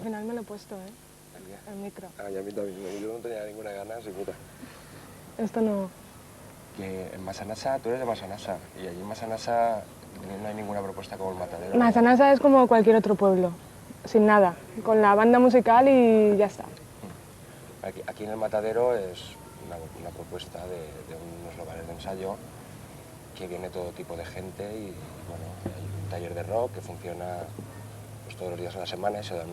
final me lo he puesto, ¿eh? El micro. Ah, y a mí también. Yo no tenía ninguna gana, así puta. Esto no... Que en Massanassa, tú eres de Massanassa, y allí en Massanassa no hay ninguna propuesta como el Matadero. Massanassa es como cualquier otro pueblo, sin nada, con la banda musical y ya está. Aquí en el Matadero es una propuesta de unos lugares de ensayo que viene todo tipo de gente y bueno, hay un taller de rock que funciona pues, todos los días de la semana y se dan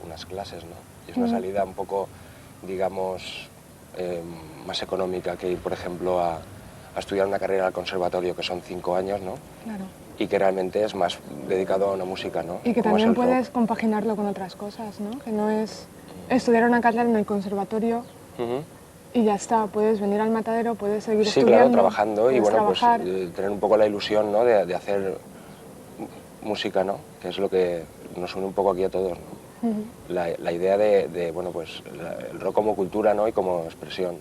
unas clases, ¿no? Y es una salida un poco, digamos, más económica que ir, por ejemplo, a estudiar una carrera al conservatorio, que son 5 años, ¿no? Claro. Y que realmente es más dedicado a una música, ¿no? Y que Como es también el puedes rock. compaginarlo con otras cosas, ¿no? Que no es estudiar una carrera en el conservatorio y ya está, puedes venir al Matadero, puedes seguir Sí, estudiando. claro, trabajando y puedes bueno, trabajar. pues tener un poco la ilusión, ¿no? de hacer música, ¿no? Que es lo que nos une un poco aquí a todos, ¿no? La idea de bueno, pues el rock como cultura, ¿no? Y como expresión.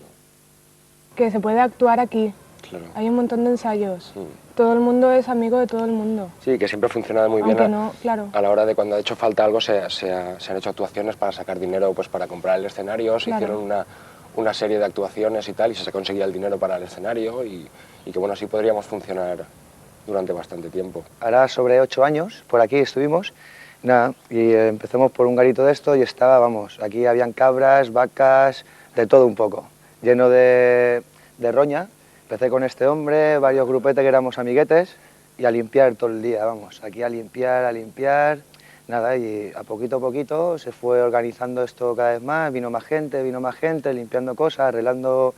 Que se puede actuar aquí. Claro. Hay un montón de ensayos. Todo el mundo es amigo de todo el mundo. Sí, que siempre ha funcionado muy bien. Aunque no, claro. A la hora de cuando ha hecho falta algo se han hecho actuaciones para sacar dinero pues para comprar el escenario, se Claro. hicieron una serie de actuaciones y tal, y se conseguía el dinero para el escenario y que bueno, así podríamos funcionar durante bastante tiempo. Ahora sobre 8 años, por aquí estuvimos, nada, y empezamos por un garito de esto y estaba, vamos, aquí habían cabras, vacas, de todo un poco, lleno de roña. Empecé con este hombre, varios grupetes que éramos amiguetes, y a limpiar todo el día, vamos, aquí a limpiar, nada, y a poquito se fue organizando esto cada vez más, vino más gente, limpiando cosas, arreglando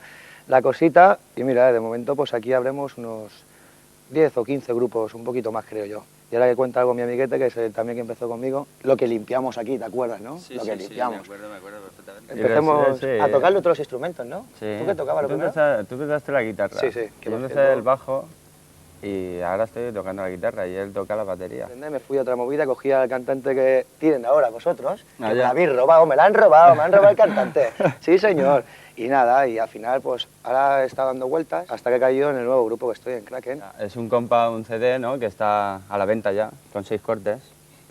la cosita, y mira, de momento pues aquí habremos unos 10 o 15 grupos, un poquito más creo yo. Y ahora que cuenta algo mi amiguete, que es el también que empezó conmigo, lo que limpiamos aquí, ¿te acuerdas, no? Sí, lo que limpiamos. Sí, me acuerdo perfectamente. Empecemos Sí. a tocar otros instrumentos, ¿no? Sí. ¿Tú qué tocabas lo primero? Tú empezaste la guitarra. Sí, sí. Yo empecé el bajo y ahora estoy tocando la guitarra y él toca la batería. Me fui a otra movida, cogí al cantante que tienen ahora vosotros, que me ya. la habéis robado, me han robado el cantante. Sí, señor. Y nada, y al final, pues ahora está dando vueltas hasta que he caído en el nuevo grupo que estoy en Kraken. Es un compa, un CD, ¿no? Que está a la venta ya, con 6 cortes.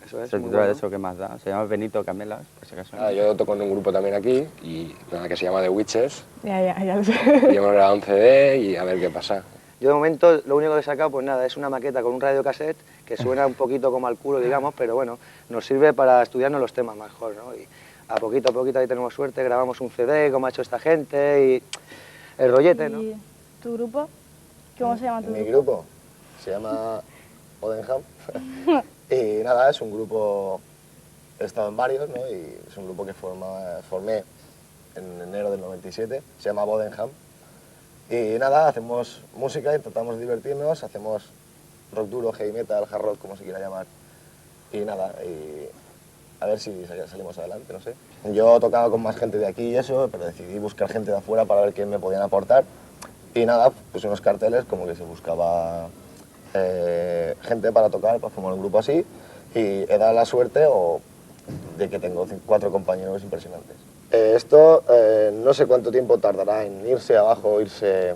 Eso es, Se muy titula bueno. Eso que más da. Se llama Benito Camelas, por si acaso. Yo toco en un grupo también aquí, y nada, que se llama The Witches. Ya lo sé. Y hemos grabado un CD y a ver qué pasa. Yo de momento lo único que he sacado, pues nada, es una maqueta con un radiocassette que suena un poquito como al culo, digamos, pero bueno, nos sirve para estudiarnos los temas mejor, ¿no? Y a poquito ahí tenemos suerte, grabamos un CD como ha hecho esta gente y el rollete, ¿no? ¿Y tu grupo? ¿Cómo se llama tu Mi grupo? grupo se llama Odenham y nada, es un grupo, he estado en varios, ¿no? Y es un grupo que formé en enero del 97, se llama Bodenham. Y nada, hacemos música, intentamos divertirnos, hacemos rock duro, heavy metal, hard rock, como se quiera llamar. Y nada, y a ver si salimos adelante, no sé. Yo tocaba con más gente de aquí y eso, pero decidí buscar gente de afuera para ver quién me podían aportar. Y nada, puse unos carteles como que se buscaba gente para tocar, para formar un grupo así. Y he dado la suerte de que tengo 4 compañeros impresionantes. Esto no sé cuánto tiempo tardará en irse abajo, irse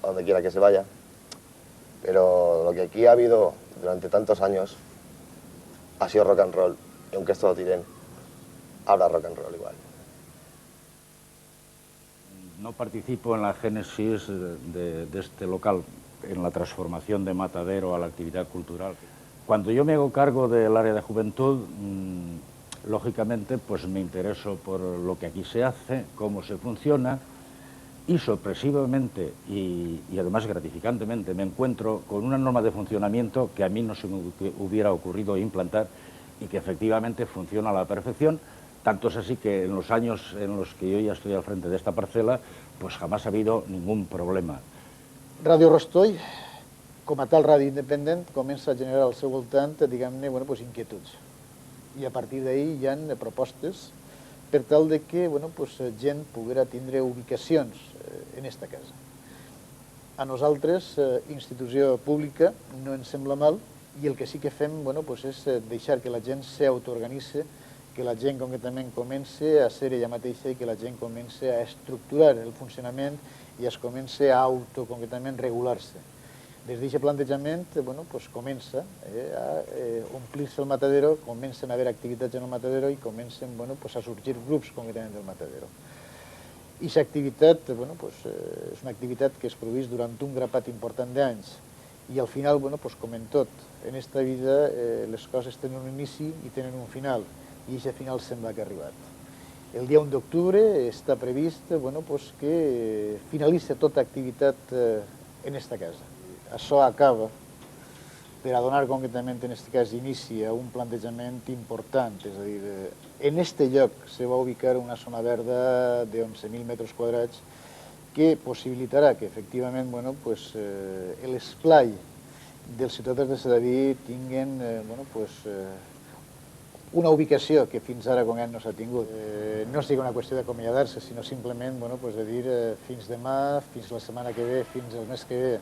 a donde quiera que se vaya, pero lo que aquí ha habido durante tantos años ha sido rock and roll, y aunque esto lo tiren, habrá rock and roll igual. No participo en la génesis de este local, en la transformación de Matadero a la actividad cultural. Cuando yo me hago cargo del área de juventud, lógicamente, pues me intereso por lo que aquí se hace, cómo se funciona, y sorpresivamente y además gratificantemente me encuentro con una norma de funcionamiento que a mí no se me hubiera ocurrido implantar y que efectivamente funciona a la perfección. Tanto es así que en los años en los que yo ya estoy al frente de esta parcel·la, pues jamás ha habido ningún problema. Ràdio Rostoi, com a tal ràdio independent, comença a generar al seu voltant, diguem-ne, bueno, pues, inquietuds. I a partir d'ahir hi ha propostes per tal de que pues, gent poguera tindre ubicacions en esta casa. A nosaltres, institució pública, no ens sembla mal, i el que sí que fem pues, és deixar que la gent s'autoorganitzi, que la gent concretament comenci a ser ella mateixa i que la gent comenci a estructurar el funcionament i es comenci a concretament regular-se. Des d'aquest plantejament comença a omplir-se el matadero, comencen a haver activitats en el matadero i comencen a sorgir grups concretament del matadero. I aquesta activitat és una activitat que es produeix durant un grapat important d'anys i al final, com en tot, en aquesta vida les coses tenen un inici i tenen un final i aquest final sembla que ha arribat. El dia 1 d'octubre està previst que finalitzi tota activitat en aquesta casa. Això acaba per a donar concretament en aquest cas inici a un plantejament important, és a dir, en aquest lloc se va ubicar una zona verda de 11.000 metres quadrats que possibilitarà que efectivament l'esplai dels ciutadans de Sedaví tinguin una ubicació que fins ara com no s'ha tingut. No sigui una qüestió d'acomiadar-se, sinó simplement de dir fins demà, fins la setmana que ve, fins el mes que ve.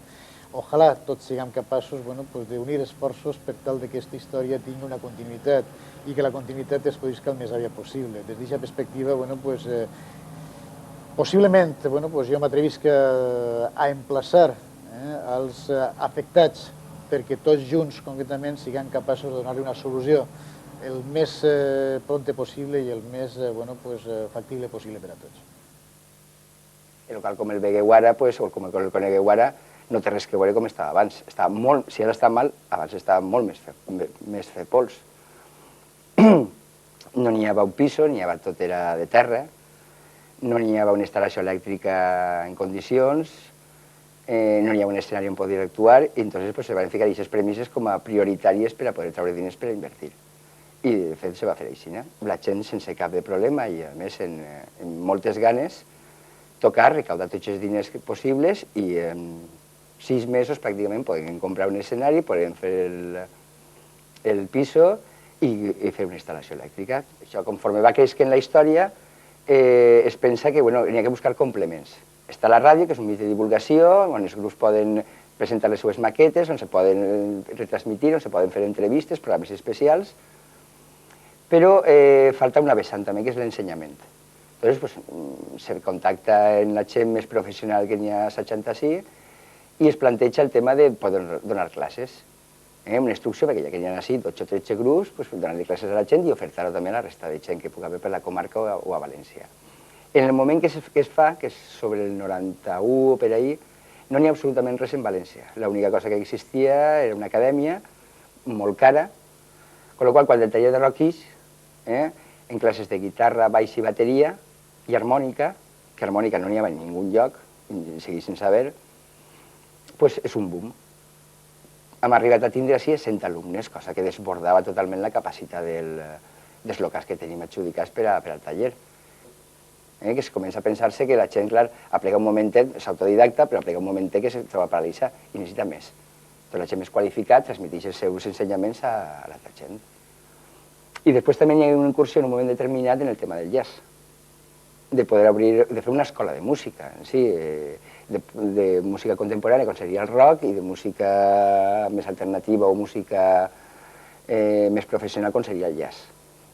Ojalà tots siguem capaços d'unir esforços per tal que aquesta història tingui una continuïtat i que la continuïtat es produïsca el més aviat possible. Des d'aquesta perspectiva, possiblement jo m'atrevisc a emplaçar els afectats perquè tots junts concretament siguem capaços de donar-li una solució el més prompte possible i el més factible possible per a tots. El local com el vegueu ara, o com el conegueu ara, no té res que veure com estava abans. Si ara està mal, abans estava molt més fet pols. No n'hi havia un piso, n'hi havia tot era de terra, no n'hi havia una instal·lació elèctrica en condicions, no n'hi havia un escenari on poder actuar, i entonces se van ficar aquestes premisses com a prioritàries per a poder treure diners per a invertir. I de fet se va fer així. La gent sense cap de problema i a més amb moltes ganes tocar, recaudar tots els diners possibles i en 6 mesos pràcticament podem comprar un escenari, podem fer el piso i fer una instal·lació elèctrica. Això, conforme va creixent la història, es pensa que n'hi ha que buscar complements. Està la ràdio, que és un mitjà de divulgació, on els grups poden presentar les seves maquetes, on se poden retransmitir, on se poden fer entrevistes, programes especials, però falta una vessant també, que és l'ensenyament. Llavors, se contacta amb la gent més professional que n'hi ha a Santxantasí i es planteja el tema de poder donar classes. Una instrucció, perquè ja que n'hi ha així 12 o 13 grups, donar-li classes a la gent i ofertar-ho també a la resta de gent que pugui haver per la comarca o a València. En el moment que es fa, que és sobre el 91 o per ahí, no n'hi ha absolutament res en València. L'única cosa que existia era una acadèmia molt cara, amb la qual quan el taller de roquis, en classes de guitarra, baix i bateria, i harmònica, que harmònica no n'hi havia en ningú lloc, seguís sense saber, és un boom. Hem arribat a tindre així 100 alumnes, cosa que desbordava totalment la capacitat dels locals que tenim adjudicats per al taller. Que es comença a pensar-se que la gent, clar, aplega un momentet, és autodidacta, però aplega un momentet que es troba paralitzat i necessita més. Però la gent més qualificada transmeteix els seus ensenyaments a l'altra gent. I després també hi ha una incursió en un moment determinat en el tema del jazz, de poder obrir, de fer una escola de música, de música contemporània, com seria el rock, i de música més alternativa o música més professional, com seria el jazz.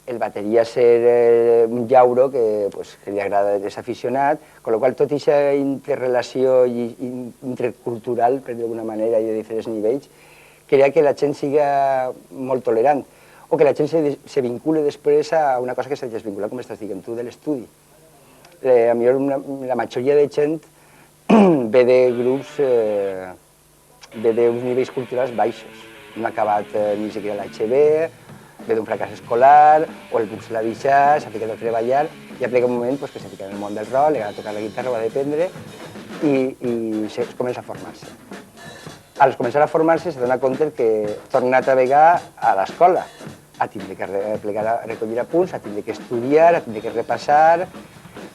El bateria ser un llauro que li agrada, és aficionat, amb la qual tot aquesta interrelació intercultural, per d'alguna manera, i de diferents nivells, crea que la gent siga molt tolerant, o que la gent se vincule després a una cosa que s'ha desvinculat, com estàs dient tu, de l'estudi. La majoria de gent ve de grups, ve d'uns nivells culturals baixos. No ha acabat ni siquiera l'HB, ve d'un fracàs escolar, o el grup se l'ha deixat, s'ha ficat a treballar, i ha plegat un moment que s'ha ficat en el món del rock, li agrada tocar la guitarra, ho ha d'aprendre, i es comença a formar-se. Al començar a formar-se s'adona compte que torna a navegar a l'escola, a tindre que recollir apunts, a tindre que estudiar, a tindre que repassar.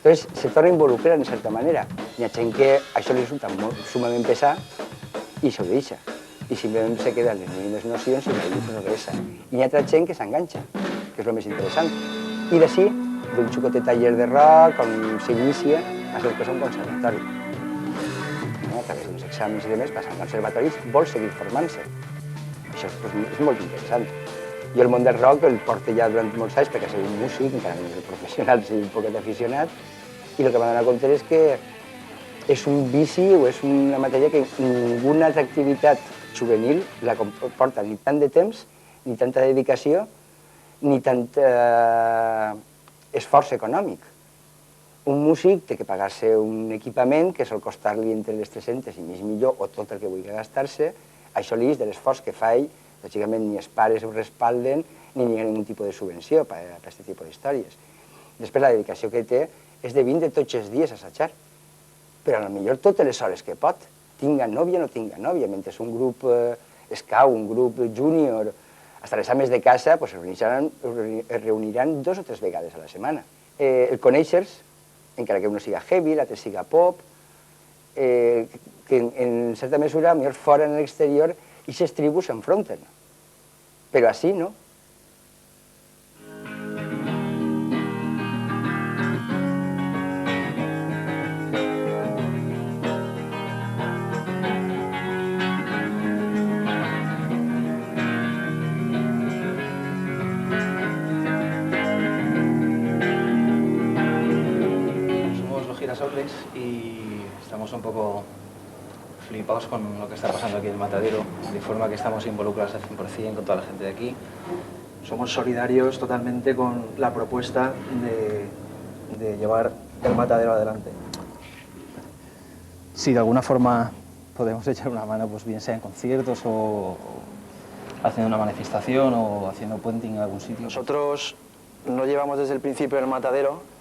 Entonces, se torna a involucrar en certa manera. Hi ha gent que això li resulta sumament pesat i s'ho deixa. I simplement se queda en les mínimes nocions i no progressa. I hi ha altra gent que s'enganxa, que és el més interessant. I d'ací, d'un xucotet taller de rock, on s'inicia a ser que és un conservatori. A través d'uns exàmens i demés, passant al conservatori, vol seguir formant-se. Això és molt interessant. Jo el món del rock el porto ja durant molts anys perquè soc un músic, encara no és professional, soc un poquet aficionat, i el que m'ha donat compte és que és un vici o és una matèria que ninguna altra activitat juvenil la comporta ni tant de temps, ni tanta dedicació, ni tant esforç econòmic. Un músic té que pagar-se un equipament que sol costar-li entre les 300 i mig millor o tot el que vulgui gastar-se. Això li és de l'esforç que fa ell. Lògicament ni els pares ho respalden ni hi ha ningun tipus de subvenció per a aquest tipus d'històries. Després la dedicació que té és de vindre tots els dies a assajar, però potser totes les hores que pot, tinga nòvia o no tinga nòvia, mentre un grup scout, un grup júnior, fins les ames de casa es reuniran 2 o 3 vegades a la setmana. El conèixer-se, encara que un siga heavy, l'altre siga pop, que en certa mesura, millor fora en l'exterior, aquestes tribus s'enfronten. Però així no. Somos los Girasoles y estamos un poco flipados con lo que está pasando aquí en el Matadero, de forma que estamos involucrados al 100% con toda la gente de aquí. Somos solidarios totalmente con la propuesta de llevar el Matadero adelante. Si de alguna forma podemos echar una mano, pues bien sea en conciertos o haciendo una manifestación o haciendo puenting en algún sitio. Nosotros no llevamos desde el principio el Matadero.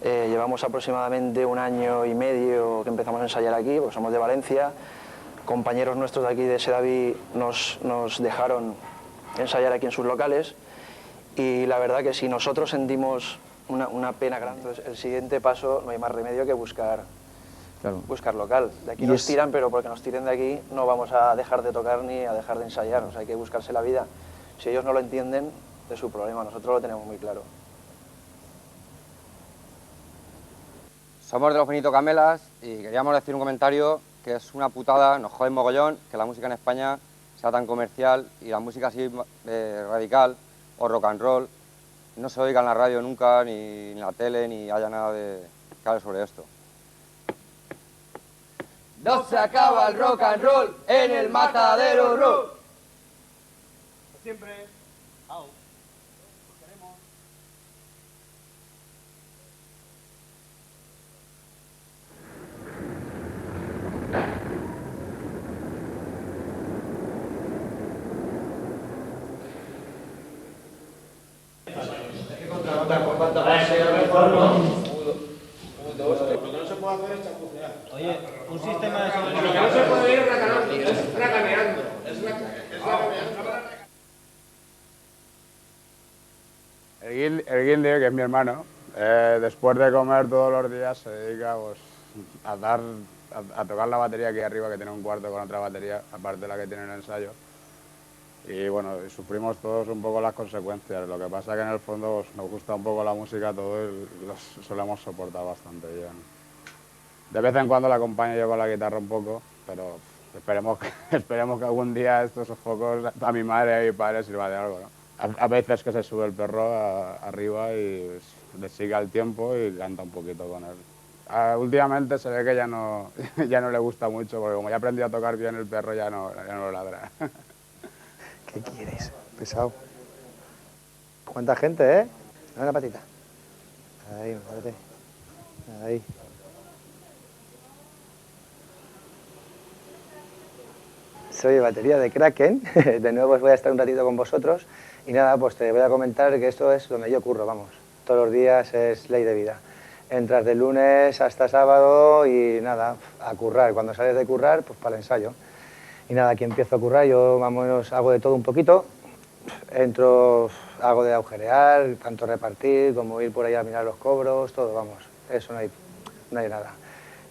Llevamos aproximadamente 1 año y medio que empezamos a ensayar aquí, porque somos de Valencia. Compañeros nuestros de aquí de Sedaví nos dejaron ensayar aquí en sus locales y la verdad que si nosotros sentimos una pena grande, entonces el siguiente paso no hay más remedio que buscar local. De aquí nos tiran, pero porque nos tiren de aquí no vamos a dejar de tocar ni a dejar de ensayar, o sea, hay que buscarse la vida. Si ellos no lo entienden, es su problema, nosotros lo tenemos muy claro. Somos de los Benito Camelas y queríamos decir un comentario que es una putada, nos jode mogollón que la música en España sea tan comercial y la música así radical o rock and roll no se oiga en la radio nunca, ni en la tele, ni haya nada de que hable sobre esto. No se acaba el rock and roll en el Matadero Rock. Siempre. Oye, un sistema de seguridad. Lo que no se puede ir es racaneando. El Guinde, que es mi hermano, después de comer todos los días se dedica pues, a tocar la batería aquí arriba, que tiene un cuarto con otra batería, aparte de la que tiene en el ensayo. Y bueno, sufrimos todos un poco las consecuencias. Lo que pasa es que en el fondo pues, nos gusta un poco la música todo y los solemos soportar bastante bien. De vez en cuando la acompaño yo con la guitarra un poco, pero esperemos que algún día estos focos a mi madre y a mi padre sirva de algo, ¿no? A veces que se sube el perro arriba y le sigue al tiempo y canta un poquito con él. Últimamente se ve que ya no le gusta mucho, porque como ya aprendió a tocar bien el perro ya no lo ladra. ¿Qué quieres? Pesado. ¿Cuánta gente, eh? Dame la patita. Ahí, madre. Ahí. Soy batería de Kraken. De nuevo os voy a estar un ratito con vosotros. Y nada, pues te voy a comentar que esto es donde yo curro, vamos. Todos los días es ley de vida. Entras de lunes hasta sábado y nada, a currar. Cuando sales de currar, pues para el ensayo. Y nada, aquí empiezo a currar, yo vamos, hago de todo un poquito, entro, hago de agujerear, tanto repartir como ir por ahí a mirar los cobros, todo, vamos, eso no hay nada.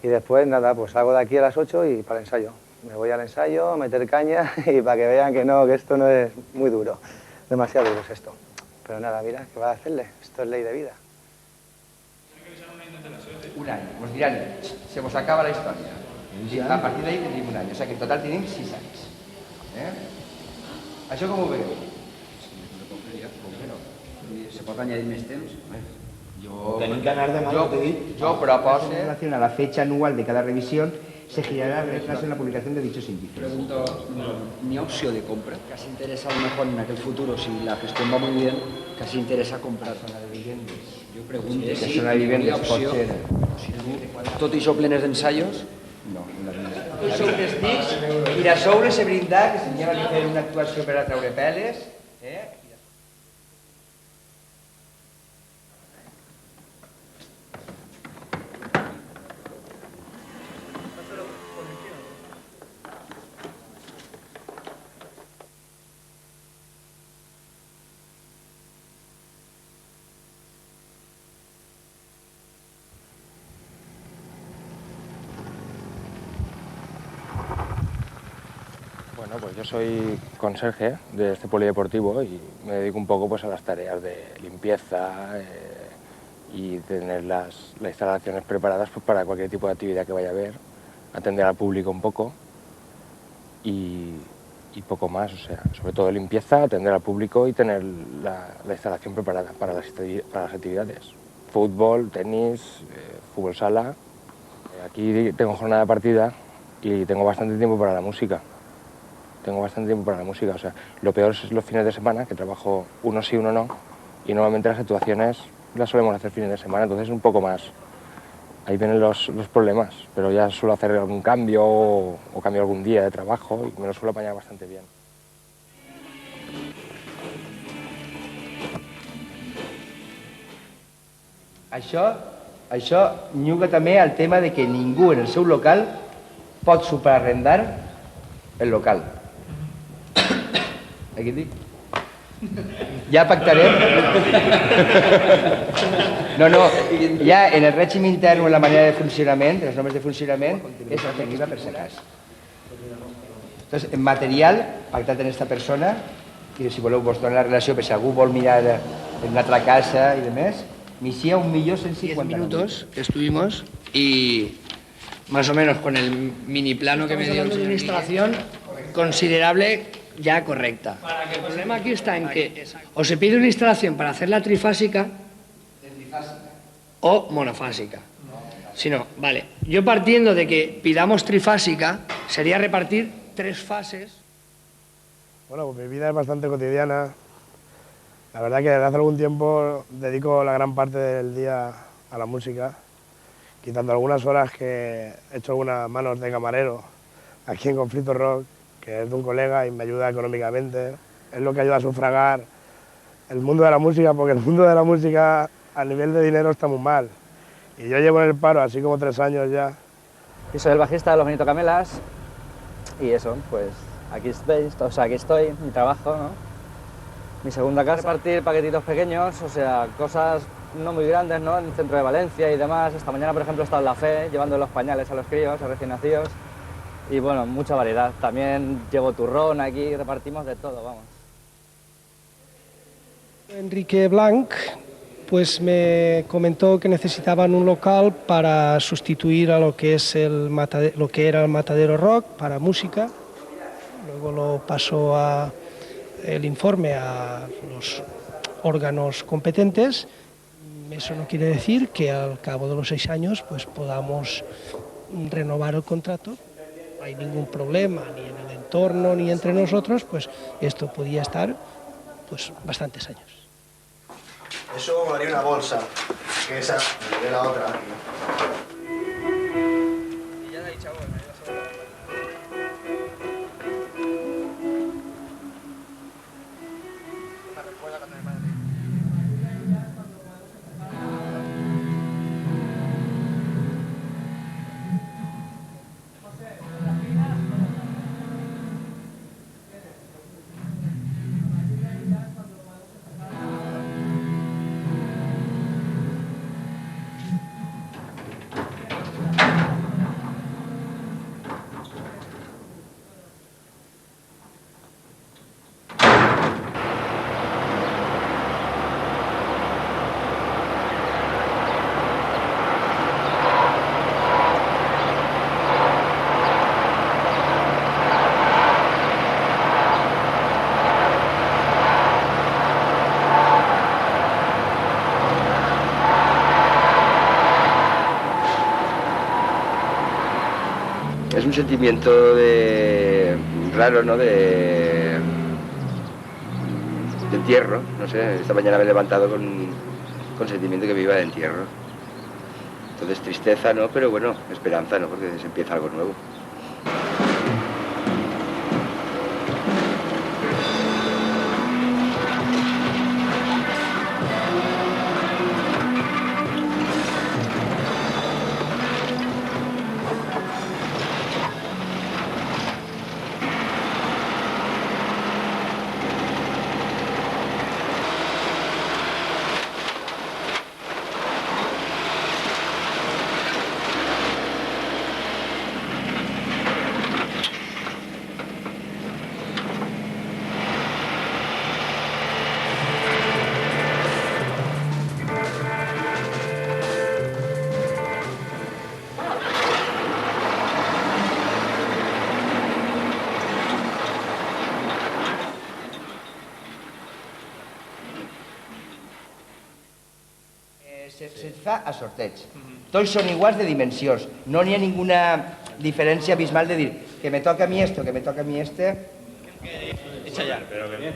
Y después nada, pues hago de aquí a las 8 y para el ensayo. Me voy al ensayo, a meter caña y para que vean que esto no es muy duro, demasiado duro es esto. Pero nada, mira, ¿qué va a hacerle? Esto es ley de vida. Un any, us diran, se vos acaba la història. I a partir d'ahir tindríem un any, o sigui que en total tenim 6 anys. Això com ho veieu? Se pot añadir més temps? Yo propongo en relación a la fecha anual de cada revisión se girará el retraso en la publicación de dichos índices. Pregunto, ¿ni opción de compra? Casi interesa a lo mejor en aquel futuro, si la gestión va muy bien, casi interesa comprar zona de viviendas. Yo pregunto Que si zona de viviendas hi ha opció, tot i això plenes d'ensaios? No, tots sou testics i de sobre se brindar que s'havia de fer una actuació per a treure peles. Bueno, pues yo soy conserje de este polideportivo y me dedico un poco pues, a las tareas de limpieza y tener las instalaciones preparadas pues, para cualquier tipo de actividad que vaya a haber, atender al público un poco y poco más, o sea, sobre todo limpieza, atender al público y tener la instalación preparada para las actividades. Fútbol, tenis, fútbol sala. Aquí tengo jornada de partida y tengo bastante tiempo para la música. O sea, lo peor es los fines de semana, que trabajo uno sí, uno no, y normalmente las actuaciones las solemos hacer fines de semana, entonces un poco más. Ahí vienen los problemas, pero ya suelo hacer algún cambio o cambio algún día de trabajo y me lo suelo apañar bastante bien. Això lliuga també al tema de que ningú en el seu local pot supraarrendar el local. Aquí et dic? Ja pactarem. No, ja en el règim intern o en la manera de funcionament, les normes de funcionament, és efectiva per si cas. Entonces, en material, pactat en esta persona, i si voleu vos dono la relació per si algú vol mirar en una altra casa i demés, m'hicía 1.150.000. 10 minutos estuvimos y más o menos con el mini plano que me dio el señor una instalación considerable ya correcta. Para que el problema aquí está en que o se pide una instalación para hacerla trifásica o monofásica. Si no, vale, yo partiendo de que pidamos trifásica, sería repartir 3 fases. Bueno, pues mi vida es bastante cotidiana. La verdad que desde hace algún tiempo dedico la gran parte del día a la música, quitando algunas horas que he hecho algunas manos de camarero aquí en Conflicto Rock, que es de un colega y me ayuda económicamente. Es lo que ayuda a sufragar el mundo de la música, porque el mundo de la música a nivel de dinero está muy mal. Y yo llevo en el paro así como 3 años ya. Y soy el bajista de Los Benito Camelas y eso, pues aquí estoy, mi trabajo, ¿no? Mi segunda casa. Repartir paquetitos pequeños, o sea, cosas no muy grandes, ¿no? En el centro de Valencia y demás. Esta mañana, por ejemplo, he estado en La Fe, llevando los pañales a los críos, a recién nacidos. Y bueno, mucha variedad. También llevo turrón aquí, repartimos de todo, vamos. Enrique Blanc pues me comentó que necesitaban un local para sustituir a lo que es lo que era el Matadero Rock para música. Luego lo pasó el informe a los órganos competentes. Eso no quiere decir que al cabo de los 6 años pues podamos renovar el contrato. No hay ningún problema ni en el entorno ni entre nosotros, pues esto podía estar pues bastantes años. Eso molaría una bolsa, que esa, de la otra aquí. Es un sentimiento raro, ¿no? De entierro, no sé, esta mañana me he levantado con sentimiento que me iba de entierro. Entonces tristeza, ¿no? Pero bueno, esperanza, ¿no? Porque se empieza algo nuevo. Se'ls fa a sorteig. Tots són iguals de dimensions. No n'hi ha ninguna diferència abismal de dir que me toca a mi este o que me toca a mi este. Ensayar, pero que...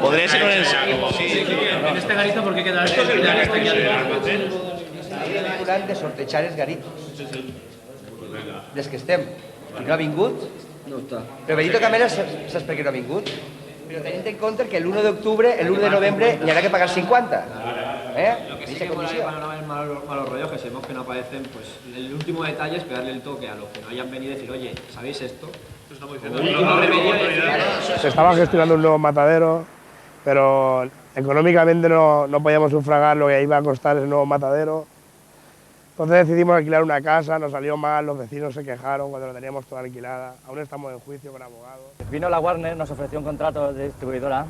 Podría ser un ensayo. Sí, en este garito, ¿por qué queda esto? Esto es el almacén. Estem de sortejar els garitos. Des que estem. I no ha vingut? No està. Però Benito Camela, saps per què no ha vingut? Però tenint en compte que l'1 d'octubre, l'1 de novembre, n'hi haurà que pagar 50. Lo que sí que molaría para no haber malos rollos, que sabemos que no aparecen, pues el último detalle es pegarle el toque a los que no hayan venido y decir, oye, ¿sabéis esto? Se estaba gestionando un nuevo matadero, pero económicamente no podíamos sufragar lo que iba a costar ese nuevo matadero. Entonces decidimos alquilar una casa, nos salió mal, los vecinos se quejaron cuando la teníamos toda alquilada. Aún estamos en juicio con abogados. Vino la Warner, nos ofreció un contrato de distribuidora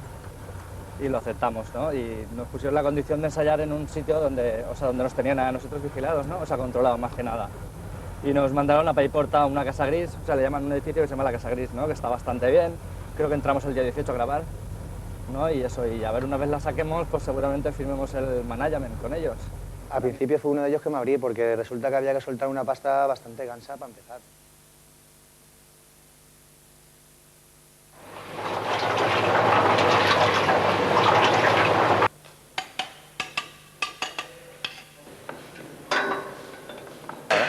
y lo aceptamos, ¿no? Y nos pusieron la condición de ensayar en un sitio donde, donde nos tenían a nosotros vigilados, ¿no? Controlados más que nada. Y nos mandaron a Paiporta a una casa gris, le llaman un edificio que se llama la Casa Gris, ¿no? Que está bastante bien. Creo que entramos el día 18 a grabar, ¿no? Y eso, y a ver, una vez la saquemos, pues seguramente firmemos el management con ellos. Al principio fue uno de ellos que me abrí, porque resulta que había que soltar una pasta bastante gansa para empezar.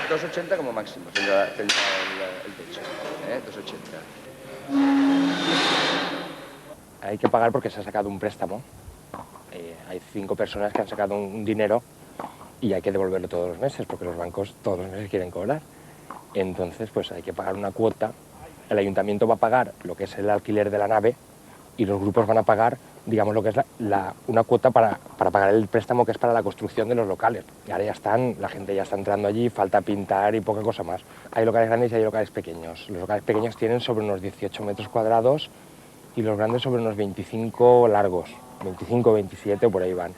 $2.80 como máximo tendrá el techo, 2.80. Hay que pagar porque se ha sacado un préstamo. Hay 5 personas que han sacado un dinero y hay que devolverlo todos los meses porque los bancos todos los meses quieren cobrar. Entonces, pues hay que pagar una cuota. El ayuntamiento va a pagar lo que es el alquiler de la nave y los grupos van a pagar, digamos, lo que es una cuota para pagar el préstamo que es para la construcción de los locales. Y ahora ya la gente ya está entrando allí, falta pintar y poca cosa más. Hay locales grandes y hay locales pequeños. Los locales pequeños tienen sobre unos 18 metros cuadrados y los grandes sobre unos 25 largos, 25, 27, por ahí van.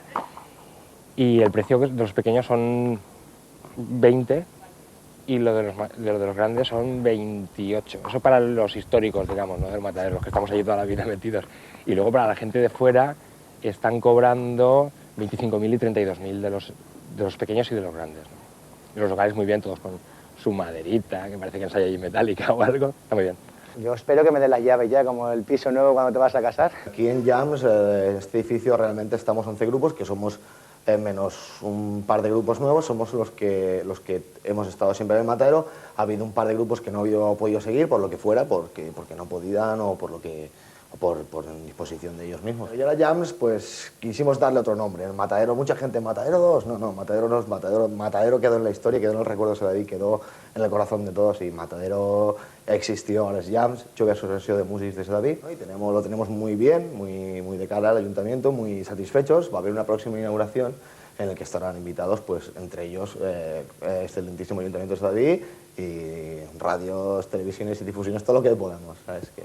Y el precio de los pequeños son 20 y lo de los grandes son 28. Eso para los históricos, digamos, ¿no? Del matadero, los que estamos allí toda la vida metidos. Y luego para la gente de fuera están cobrando 25.000 y 32.000 de los pequeños y de los grandes, ¿no? Y los locales muy bien, todos con su maderita, que parece que ensaya allí metálica o algo. Está muy bien. Yo espero que me den las llaves ya, como el piso nuevo cuando te vas a casar. Aquí en Jams, este edificio, realmente estamos 11 grupos, que somos menos un par de grupos nuevos, somos los que hemos estado siempre en el matadero. Ha habido un par de grupos que no han podido seguir, por lo que fuera, porque no podían o por disposición de ellos mismos. Y a la Jams, pues quisimos darle otro nombre. El matadero, mucha gente, ¿Matadero 2? No, Matadero no es Matadero quedó en la historia, quedó en los recuerdos de David, quedó en el corazón de todos, y Matadero existió a les Jams. Yo que asociación de músics de David, ¿no? Y lo tenemos muy bien, muy de cara al ayuntamiento, muy satisfechos. Va a haber una próxima inauguración en la que estarán invitados, pues entre ellos, excelentísimo ayuntamiento de David y radios, televisiones y difusiones, todo lo que podamos, ¿sabes? Que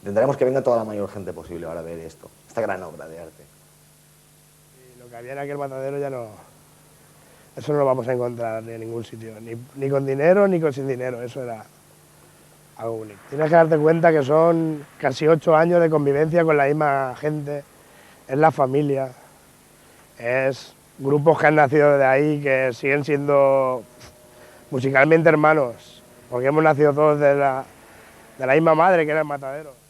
intentaremos que venga toda la mayor gente posible para ver esta gran obra de arte. Y lo que había en aquel matadero ya no... Eso no lo vamos a encontrar en ningún sitio, ni con dinero ni sin dinero, eso era algo único. Tienes que darte cuenta que son casi 8 años de convivencia con la misma gente, es la familia, es grupos que han nacido de ahí, que siguen siendo musicalmente hermanos, porque hemos nacido todos de la misma madre, que era el matadero.